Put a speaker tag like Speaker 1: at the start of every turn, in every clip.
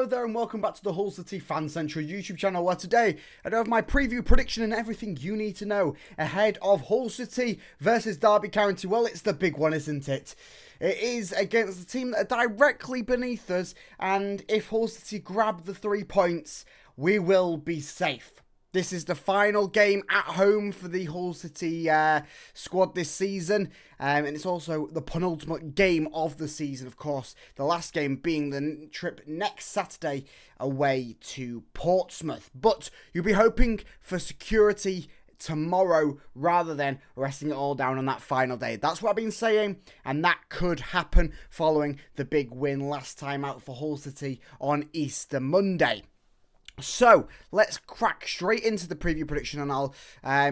Speaker 1: Hello there and welcome back to the HullCityFanCentral YouTube channel, where today I have my preview, prediction and everything you need to know ahead of Hull City versus Derby County. Well, it's the big one, isn't it? It is against the team that are directly beneath us, and if Hull City grab the 3 points, we will be safe. This is the final game at home for the Hull City squad this season, and it's also the penultimate game of the season, of course. The last game being the trip next Saturday away to Portsmouth. But you'll be hoping for security tomorrow rather than resting it all down on that final day. That's what I've been saying, and that could happen following the big win last time out for Hull City on Easter Monday. So, let's crack straight into the preview prediction, and I'll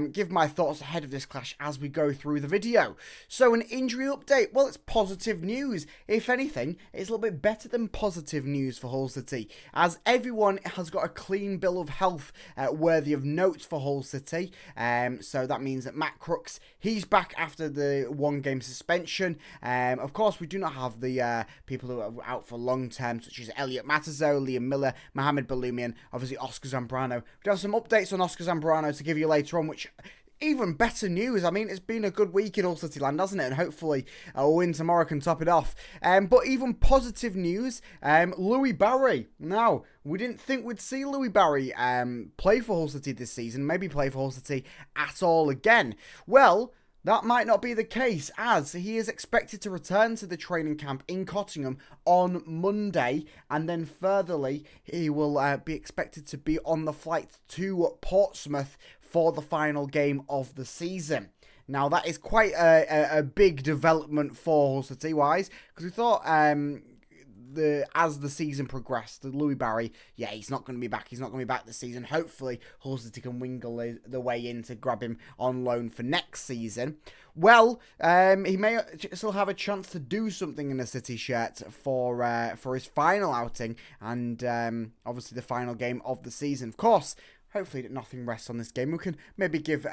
Speaker 1: give my thoughts ahead of this clash as we go through the video. So, an injury update. Well, it's positive news. If anything, it's a little bit better than positive news for Hull City, as everyone has got a clean bill of health worthy of note for Hull City. So, that means that Matt Crooks, he's back after the one-game suspension. Of course, we do not have the people who are out for long-term, such as Elliot Matazo, Liam Miller, Mohamed Baloumian, obviously Oscar Zambrano. We have some updates on Oscar Zambrano to give you later on, which even better news. I mean, it's been a good week in Hull City land, hasn't it? And hopefully a win tomorrow can top it off. But even positive news, Louis Barry. Now, we didn't think we'd see Louis Barry play for Hull City this season, maybe play for Hull City at all again. Well, that might not be the case, as he is expected to return to the training camp in Cottingham on Monday, and then furtherly, he will be expected to be on the flight to Portsmouth for the final game of the season. Now, that is quite a big development for Hull City-wise, because we thought as the season progressed, Louis Barry, yeah, he's not going to be back. He's not going to be back this season. Hopefully, Hull City can wingle the way in to grab him on loan for next season. Well, he may still have a chance to do something in a City shirt for his final outing, and obviously the final game of the season. Of course, hopefully nothing rests on this game. We can maybe give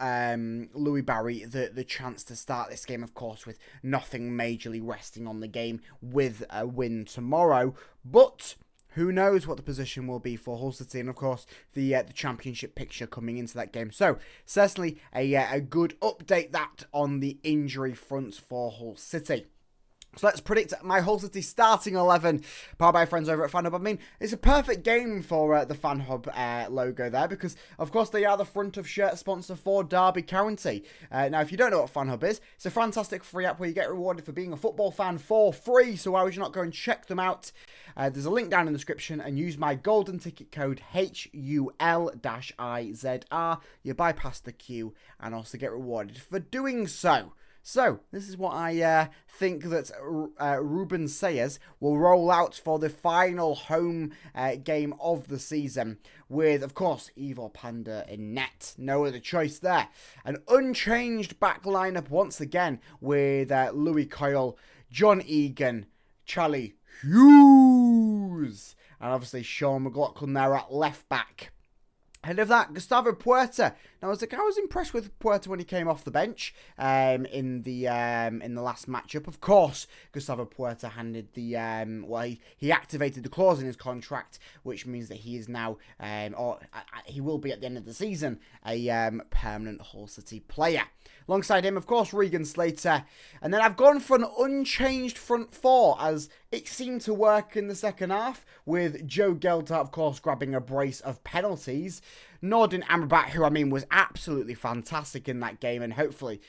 Speaker 1: Louis Barry the chance to start this game, of course, with nothing majorly resting on the game with a win tomorrow. But who knows what the position will be for Hull City, and of course the championship picture coming into that game. So certainly a good update that on the injury front for Hull City. So let's predict my Hull City starting 11, powered by friends over at Fanhub. I mean, it's a perfect game for the Fanhub logo there, because, of course, they are the front of shirt sponsor for Derby County. Now, if you don't know what Fanhub is, it's a fantastic free app where you get rewarded for being a football fan for free, so why would you not go and check them out? There's a link down in the description, and use my golden ticket code HUL-IZR. You bypass the queue and also get rewarded for doing so. So, this is what I think that Ruben Sayers will roll out for the final home game of the season, with, of course, Ivor Panda in net. No other choice there. An unchanged back lineup once again, with Louis Coyle, John Egan, Charlie Hughes, and obviously Sean McLaughlin there at left back. Ahead of that, Gustavo Puerta. Now, I was impressed with Puerta when he came off the bench in the last matchup. Of course, Gustavo Puerta handed the he activated the clause in his contract, which means that he is now he will be at the end of the season a permanent Hull City player. Alongside him, of course, Regan Slater. And then I've gone for an unchanged front four, as it seemed to work in the second half, with Joe Gelter, of course, grabbing a brace of penalties. Nordin Amrabat, who, I mean, was absolutely fantastic in that game, and hopefully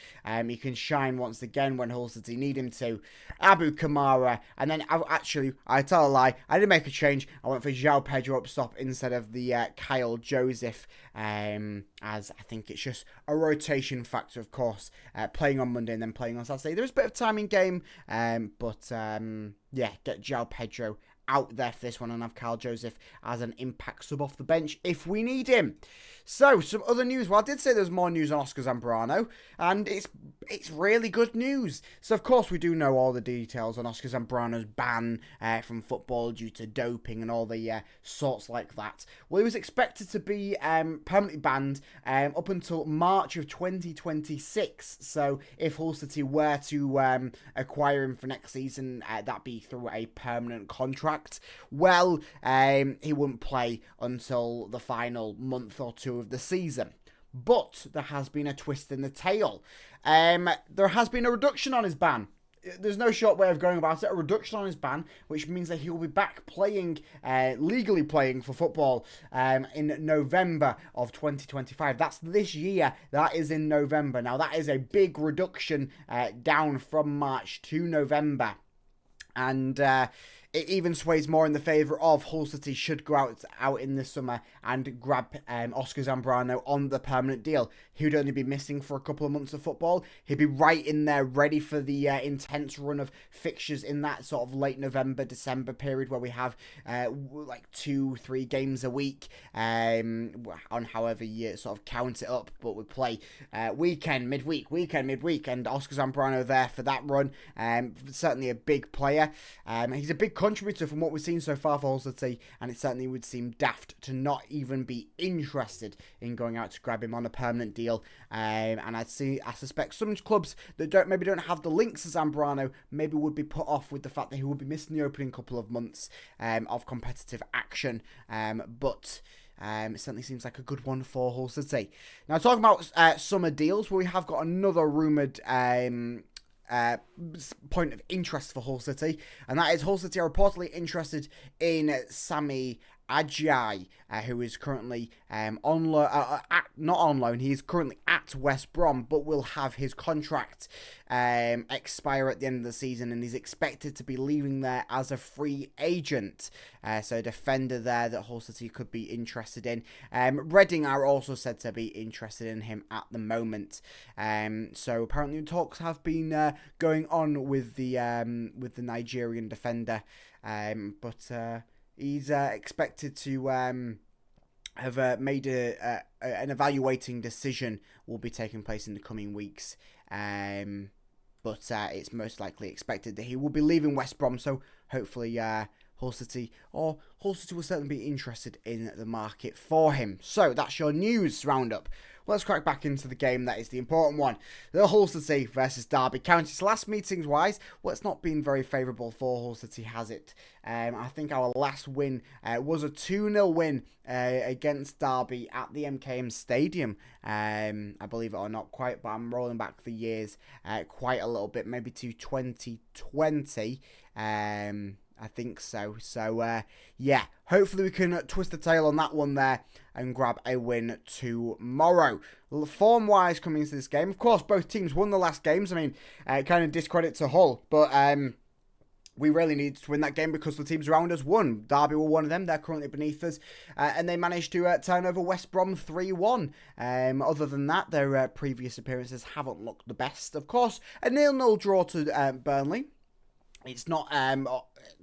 Speaker 1: he can shine once again when Hull City need him to. Abu Kamara, and then I tell a lie, I didn't make a change. I went for João Pedro up top instead of the Kyle Joseph, as I think it's just a rotation factor, of course, playing on Monday and then playing on Saturday. There is a bit of time in game, but yeah, get João Pedro out there for this one, and have Kyle Joseph as an impact sub off the bench if we need him. So, some other news. Well, I did say there's more news on Oscar Zambrano, and it's really good news. So, of course, we do know all the details on Oscar Zambrano's ban from football due to doping and all the sorts like that. Well, he was expected to be permanently banned up until March of 2026. So, if Hull City were to acquire him for next season, that'd be through a permanent contract. contract, well, he wouldn't play until the final month or two of the season. But there has been a twist in the tail. There has been a reduction on his ban. There's no short way of going about it. A reduction on his ban, which means that he will be back playing, legally playing for football in November of 2025. That's this year. That is in November. Now, that is a big reduction down from March to November. And it even sways more in the favour of Hull City should go out in the summer and grab Oscar Zambrano on the permanent deal. He would only be missing for a couple of months of football. He'd be right in there ready for the intense run of fixtures in that sort of late November, December period where we have like 2-3 games a week on however you sort of count it up. But we play weekend, midweek, and Oscar Zambrano there for that run. Certainly a big player. He's a big contributor from what we've seen so far for Hull City, and it certainly would seem daft to not even be interested in going out to grab him on a permanent deal. And I suspect some clubs that maybe don't have the links to Zambrano maybe would be put off with the fact that he would be missing the opening couple of months of competitive action. But it certainly seems like a good one for Hull City. Now, talking about summer deals, we have got another rumoured point of interest for Hull City, and that is Hull City are reportedly interested in Sami Ajayi, who is currently not on loan. He is currently at West Brom, but will have his contract expire at the end of the season, and he's expected to be leaving there as a free agent. So a defender there that Hull City could be interested in. Reading are also said to be interested in him at the moment. So apparently talks have been going on with the Nigerian defender, but he's expected to have made an evaluating decision will be taking place in the coming weeks. But it's most likely expected that he will be leaving West Brom. So hopefully Hull City will certainly be interested in the market for him. So that's your news roundup. Let's crack back into the game that is the important one. The Hull City versus Derby County. So last meetings-wise, well, it's not been very favourable for Hull City, has it? I think our last win was a 2-0 win against Derby at the MKM Stadium. I believe it or not quite, but I'm rolling back the years quite a little bit, maybe to 2020. I think so. So, yeah, hopefully we can twist the tail on that one there and grab a win tomorrow. Form-wise coming into this game, of course, both teams won the last games. I mean, kind of discredit to Hull, but we really needed to win that game because the teams around us won. Derby were one of them. They're currently beneath us. And they managed to turn over West Brom 3-1. Other than that, their previous appearances haven't looked the best. Of course, a 0-0 draw to Burnley. It's not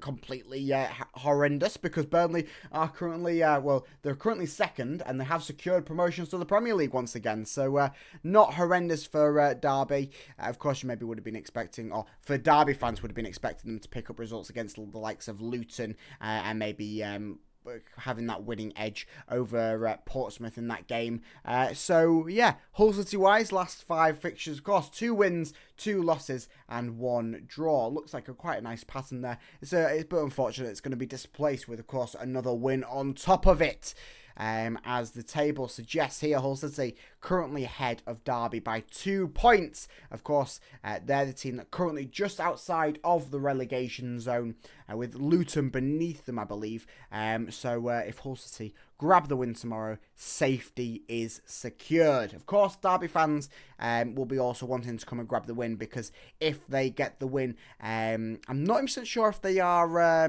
Speaker 1: completely horrendous because Burnley are currently, they're currently second and they have secured promotions to the Premier League once again. So not horrendous for Derby. Of course, you maybe would have been expecting, or for Derby fans would have been expecting them to pick up results against the likes of Luton and maybe having that winning edge over Portsmouth in that game. So, yeah, Hull City-wise, last 5 fixtures, of course, 2 wins, 2 losses, and 1 draw. Looks like quite a nice pattern there. It's a bit unfortunate it's going to be displaced with, of course, another win on top of it. As the table suggests here, Hull City currently ahead of Derby by 2 points. Of course, they're the team that currently just outside of the relegation zone, with Luton beneath them, I believe. So if Hull City grab the win tomorrow, safety is secured. Of course, Derby fans will be also wanting to come and grab the win, because if they get the win, I'm not even sure if they are,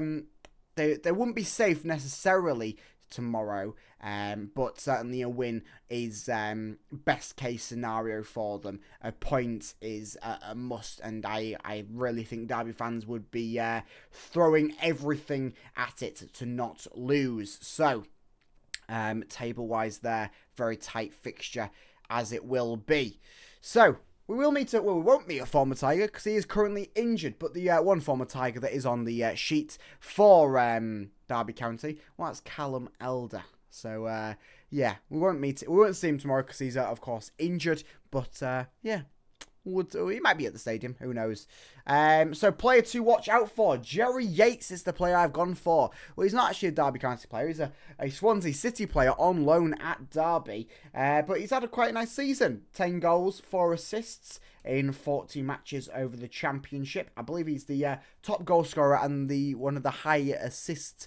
Speaker 1: they wouldn't be safe necessarily tomorrow, but certainly a win is best case scenario for them. A point is a must, and I really think Derby fans would be throwing everything at it to not lose. So table wise there, very tight fixture as it will be. So we won't meet a former Tiger because he is currently injured, but the one former Tiger that is on the sheet for Derby County, well, that's Callum Elder. So, yeah, we won't see him tomorrow because he's, of course, injured, but, yeah, he might be at the stadium, who knows. So player to watch out for. Jerry Yates is the player I've gone for. Well, he's not actually a Derby County player. He's a Swansea City player on loan at Derby. But he's had a quite nice season. 10 goals, 4 assists in 14 matches over the Championship. I believe he's the top goal scorer and one of the high assist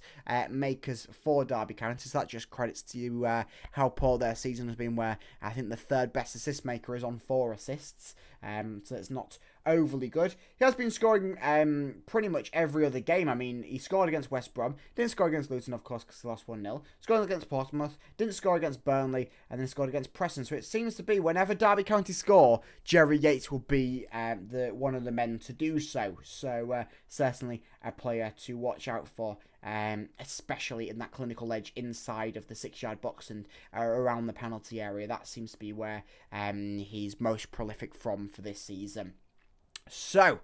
Speaker 1: makers for Derby County. So that just credits to how poor their season has been, where I think the third best assist maker is on 4 assists. So it's not overly good. He has been scoring pretty much every other game. I mean, he scored against West Brom, didn't score against Luton, of course, because they lost 1-0. Scored against Portsmouth, didn't score against Burnley, and then scored against Preston. So it seems to be whenever Derby County score, Jerry Yates will be one of the men to do so. So certainly a player to watch out for, especially in that clinical edge inside of the 6-yard box and around the penalty area. That seems to be where he's most prolific from for this season. So,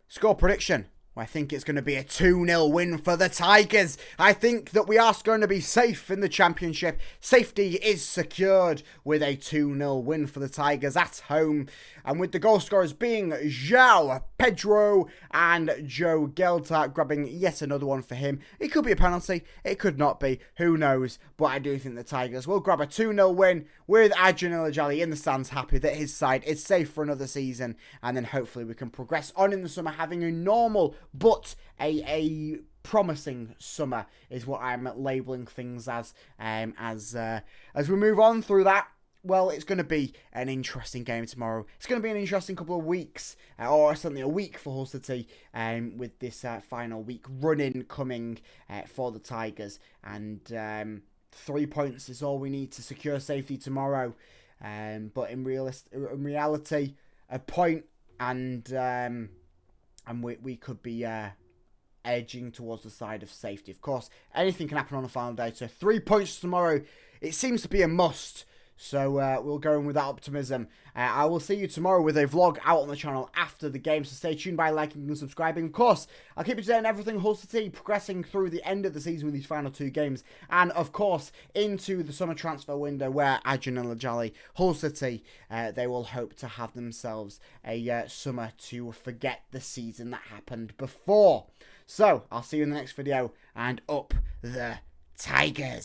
Speaker 1: score prediction. I think it's going to be a 2-0 win for the Tigers. I think that we are going to be safe in the Championship. Safety is secured with a 2-0 win for the Tigers at home. And with the goal scorers being João Pedro and Joe Geltart, grabbing yet another one for him. It could be a penalty. It could not be. Who knows? But I do think the Tigers will grab a 2-0 win with Adrian Ilajali in the stands, happy that his side is safe for another season. And then hopefully we can progress on in the summer, having a normal but a promising summer is what I'm labelling things as we move on through that. Well, it's going to be an interesting game tomorrow. It's going to be an interesting couple of weeks, or certainly a week for Hull City, with this final week run-in coming for the Tigers. And 3 points is all we need to secure safety tomorrow. But in reality, a point and we could be edging towards the side of safety. Of course, anything can happen on the final day. So 3 points tomorrow, it seems to be a must. So we'll go in with that optimism. I will see you tomorrow with a vlog out on the channel after the game. So stay tuned by liking and subscribing. Of course, I'll keep you today on everything Hull City, progressing through the end of the season with these final 2 games. And of course, into the summer transfer window where Adrian Ilajali, Hull City, they will hope to have themselves a summer to forget the season that happened before. So I'll see you in the next video, and up the Tigers.